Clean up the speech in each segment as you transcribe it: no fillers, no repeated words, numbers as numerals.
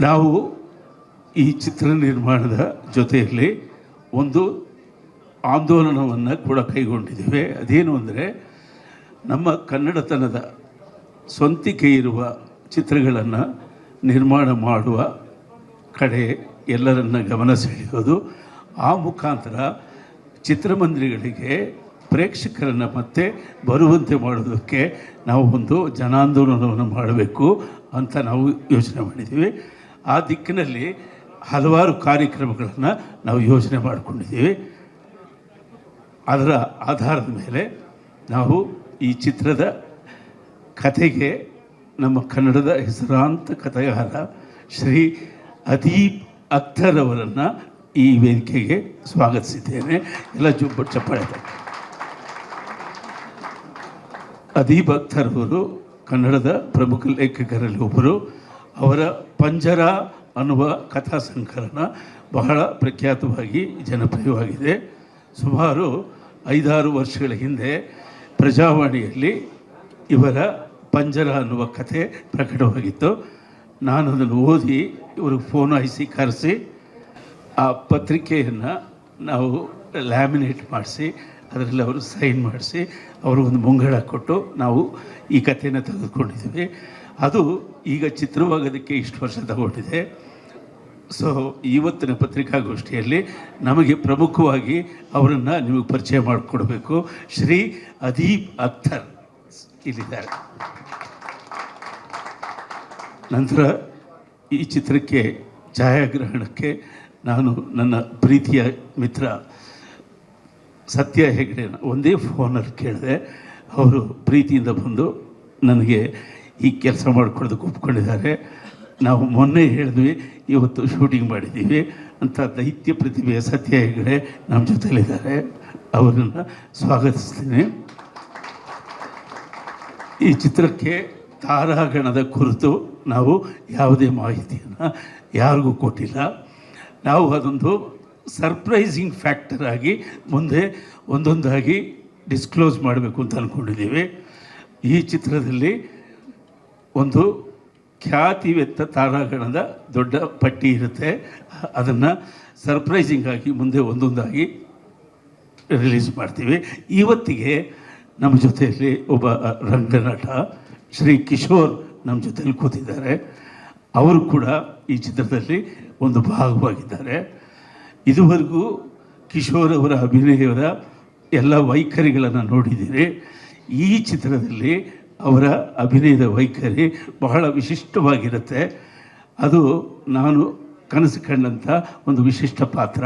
ನಾವು ಈ ಚಿತ್ರ ನಿರ್ಮಾಣದ ಜೊತೆಯಲ್ಲಿ ಒಂದು ಆಂದೋಲನವನ್ನು ಕೂಡ ಕೈಗೊಂಡಿದ್ದೇವೆ. ಅದೇನು ಅಂದರೆ, ನಮ್ಮ ಕನ್ನಡತನದ ಸ್ವಂತಿಕೆ ಇರುವ ಚಿತ್ರಗಳನ್ನು ನಿರ್ಮಾಣ ಮಾಡುವ ಕಡೆ ಎಲ್ಲರನ್ನ ಗಮನ ಸೆಳೆಯೋದು, ಆ ಮುಖಾಂತರ ಚಿತ್ರಮಂದಿರಗಳಿಗೆ ಪ್ರೇಕ್ಷಕರನ್ನು ಮತ್ತೆ ಬರುವಂತೆ ಮಾಡೋದಕ್ಕೆ ನಾವು ಒಂದು ಜನಾಂದೋಲನವನ್ನು ಮಾಡಬೇಕು ಅಂತ ನಾವು ಯೋಚನೆ ಮಾಡಿದ್ದೀವಿ. ಆ ದಿಕ್ಕಿನಲ್ಲಿ ಹಲವಾರು ಕಾರ್ಯಕ್ರಮಗಳನ್ನು ನಾವು ಯೋಚನೆ ಮಾಡಿಕೊಂಡಿದ್ದೀವಿ. ಅದರ ಆಧಾರದ ಮೇಲೆ ನಾವು ಈ ಚಿತ್ರದ ಕಥೆಗೆ ನಮ್ಮ ಕನ್ನಡದ ಹೆಸರಾಂತ ಕಥೆಗಾರ ಶ್ರೀ ಅದೀಪ್ ಅಖ್ತರ್ ಅವರನ್ನು ಈ ವೇದಿಕೆಗೆ ಸ್ವಾಗತಿಸಿದ್ದೇನೆ. ಎಲ್ಲ ಚಪ್ಪಾಳೆ. ಅದೀಪ್ ಅಖ್ತರ್ ಅವರು ಕನ್ನಡದ ಪ್ರಮುಖ ಲೇಖಕರಲ್ಲಿ ಒಬ್ಬರು. ಅವರ ಪಂಜರ ಅನ್ನುವ ಕಥಾ ಸಂಕಲನ ಬಹಳ ಪ್ರಖ್ಯಾತವಾಗಿ ಜನಪ್ರಿಯವಾಗಿದೆ. ಸುಮಾರು 5-6 ವರ್ಷಗಳ ಹಿಂದೆ ಪ್ರಜಾವಾಣಿಯಲ್ಲಿ ಇವರ ಪಂಜರ ಅನ್ನುವ ಕಥೆ ಪ್ರಕಟವಾಗಿತ್ತು. ನಾನು ಅದನ್ನು ಓದಿ ಇವ್ರಿಗೆ ಫೋನ್ ಹಾಯಿಸಿ ಕರೆಸಿ ಆ ಪತ್ರಿಕೆಯನ್ನು ನಾವು ಲ್ಯಾಮಿನೇಟ್ ಮಾಡಿಸಿ ಅದರಲ್ಲಿ ಅವರು ಸೈನ್ ಮಾಡಿಸಿ ಅವರು ಒಂದು ಮುಂಗಡ ಕೊಟ್ಟು ನಾವು ಈ ಕಥೆಯನ್ನು ತೆಗೆದುಕೊಂಡಿದ್ದೀವಿ. ಅದು ಈಗ ಚಿತ್ರವಾಗೋದಕ್ಕೆ ಇಷ್ಟು ವರ್ಷ ತಗೊಂಡಿದೆ. ಸೊ ಇವತ್ತಿನ ಪತ್ರಿಕಾಗೋಷ್ಠಿಯಲ್ಲಿ ನಮಗೆ ಪ್ರಮುಖವಾಗಿ ಅವರನ್ನು ನಿಮಗೆ ಪರಿಚಯ ಮಾಡಿಕೊಡ್ಬೇಕು. ಶ್ರೀ ಅದೀಪ್ ಅಖ್ತರ್ ಇಲ್ಲಿದ್ದಾರೆ. ನಂತರ ಈ ಚಿತ್ರಕ್ಕೆ ಛಾಯಾಗ್ರಹಣಕ್ಕೆ ನಾನು ನನ್ನ ಪ್ರೀತಿಯ ಮಿತ್ರ ಸತ್ಯ ಹೆಗ್ಡೆನ ಒಂದೇ ಫೋನಲ್ಲಿ ಕೇಳಿದೆ. ಅವರು ಪ್ರೀತಿಯಿಂದ ಬಂದು ನನಗೆ ಈ ಕೆಲಸ ಮಾಡಿಕೊಡೋದಕ್ಕೆ ಒಪ್ಕೊಂಡಿದ್ದಾರೆ. ನಾವು ಮೊನ್ನೆ ಹೇಳಿದ್ವಿ, ಇವತ್ತು ಶೂಟಿಂಗ್ ಮಾಡಿದ್ದೀವಿ ಅಂತ. ದೈತ್ಯ ಪ್ರತಿಭೆಯ ಸತ್ಯ ಹೆಗ್ಡೆ ನಮ್ಮ ಜೊತೆಲಿದ್ದಾರೆ. ಅವರನ್ನು ಸ್ವಾಗತಿಸ್ತೀನಿ. ಈ ಚಿತ್ರಕ್ಕೆ ತಾರಾಗಣದ ಕುರಿತು ನಾವು ಯಾವುದೇ ಮಾಹಿತಿಯನ್ನು ಯಾರಿಗೂ ಕೊಟ್ಟಿಲ್ಲ. ನಾವು ಅದೊಂದು ಸರ್ಪ್ರೈಸಿಂಗ್ ಫ್ಯಾಕ್ಟರ್ ಆಗಿ ಮುಂದೆ ಒಂದೊಂದಾಗಿ ಡಿಸ್ಕ್ಲೋಸ್ ಮಾಡಬೇಕು ಅಂತ ಅಂದ್ಕೊಂಡಿದ್ದೀವಿ. ಈ ಚಿತ್ರದಲ್ಲಿ ಒಂದು ಖ್ಯಾತಿವೆತ್ತ ತಾರಾಗಣದ ದೊಡ್ಡ ಪಟ್ಟಿ ಇರುತ್ತೆ. ಅದನ್ನು ಸರ್ಪ್ರೈಸಿಂಗ್ ಆಗಿ ಮುಂದೆ ಒಂದೊಂದಾಗಿ ರಿಲೀಸ್ ಮಾಡ್ತೀವಿ. ಇವತ್ತಿಗೆ ನಮ್ಮ ಜೊತೆಯಲ್ಲಿ ಒಬ್ಬ ರಂಗನಟ ಶ್ರೀ ಕಿಶೋರ್ ನಮ್ಮ ಜೊತೆಯಲ್ಲಿ ಕೂತಿದ್ದಾರೆ. ಅವರು ಕೂಡ ಈ ಚಿತ್ರದಲ್ಲಿ ಒಂದು ಭಾಗವಾಗಿದ್ದಾರೆ. ಇದುವರೆಗೂ ಕಿಶೋರ್ ಅವರ ಅಭಿನಯದ ಎಲ್ಲ ವೈಖರಿಗಳನ್ನು ನೋಡಿದ್ದೀರಿ. ಈ ಚಿತ್ರದಲ್ಲಿ ಅವರ ಅಭಿನಯದ ವೈಖರಿ ಬಹಳ ವಿಶಿಷ್ಟವಾಗಿರುತ್ತೆ. ಅದು ನಾನು ಕನಸು ಕಂಡಂಥ ಒಂದು ವಿಶಿಷ್ಟ ಪಾತ್ರ.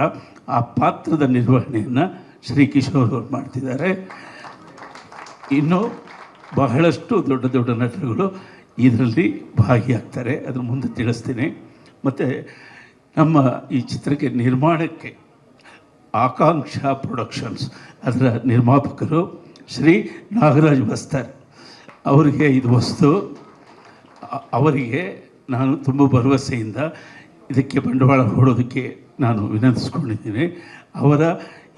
ಆ ಪಾತ್ರದ ನಿರ್ವಹಣೆಯನ್ನು ಶ್ರೀ ಕಿಶೋರ್ ಅವರು ಮಾಡ್ತಿದ್ದಾರೆ. ಇನ್ನು ಬಹಳಷ್ಟು ದೊಡ್ಡ ದೊಡ್ಡ ನಟರುಗಳು ಇದರಲ್ಲಿ ಭಾಗಿಯಾಗ್ತಾರೆ. ಅದ್ರ ಮುಂದೆ ತಿಳಿಸ್ತೀನಿ. ಮತ್ತು ನಮ್ಮ ಈ ಚಿತ್ರಕ್ಕೆ ನಿರ್ಮಾಣಕ್ಕೆ ಆಕಾಂಕ್ಷಾ ಪ್ರೊಡಕ್ಷನ್ಸ್ ಅದರ ನಿರ್ಮಾಪಕರು ಶ್ರೀ ನಾಗರಾಜ್ ಬಸ್ತರ್ ಅವರಿಗೆ ಇದು ವಸ್ತು. ಅವರಿಗೆ ನಾನು ತುಂಬ ಭರವಸೆಯಿಂದ ಇದಕ್ಕೆ ಬಂಡವಾಳ ಹೂಡೋದಕ್ಕೆ ನಾನು ವಿನಂತಿಸ್ಕೊಂಡಿದ್ದೀನಿ. ಅವರ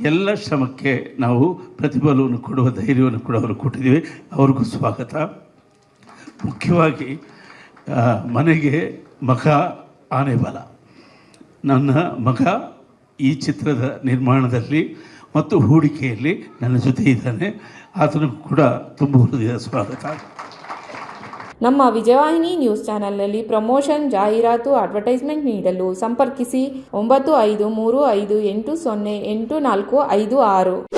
ಎಲ್ಲ ಶ್ರಮಕ್ಕೆ ನಾವು ಪ್ರತಿಫಲವನ್ನು ಕೊಡುವ ಧೈರ್ಯವನ್ನು ಕೂಡ ಅವರು ಕೊಟ್ಟಿದ್ದೀವಿ. ಅವ್ರಿಗೂ ಸ್ವಾಗತ. ಮುಖ್ಯವಾಗಿ ಮನೆಗೆ ಮಗ ಆನೆ ಬಲ. ನನ್ನ ಮಗ ಈ ಚಿತ್ರದ ನಿರ್ಮಾಣದಲ್ಲಿ ಮತ್ತು ಹೂಡಿಕೆಯಲ್ಲಿ ನನ್ನ ಜೊತೆ ಇದ್ದಾನೆ. ಆತನಿಗೂ ಕೂಡ ತುಂಬ ಹೃದಯದ ಸ್ವಾಗತ. ನಮ್ಮ ವಿಜಯವಾಹಿನಿ ನ್ಯೂಸ್ ಚಾನೆಲ್ನಲ್ಲಿ ಪ್ರಮೋಷನ್, ಜಾಹೀರಾತು, ಅಡ್ವರ್ಟೈಸ್ಮೆಂಟ್ ನೀಡಲು ಸಂಪರ್ಕಿಸಿ 9535808456.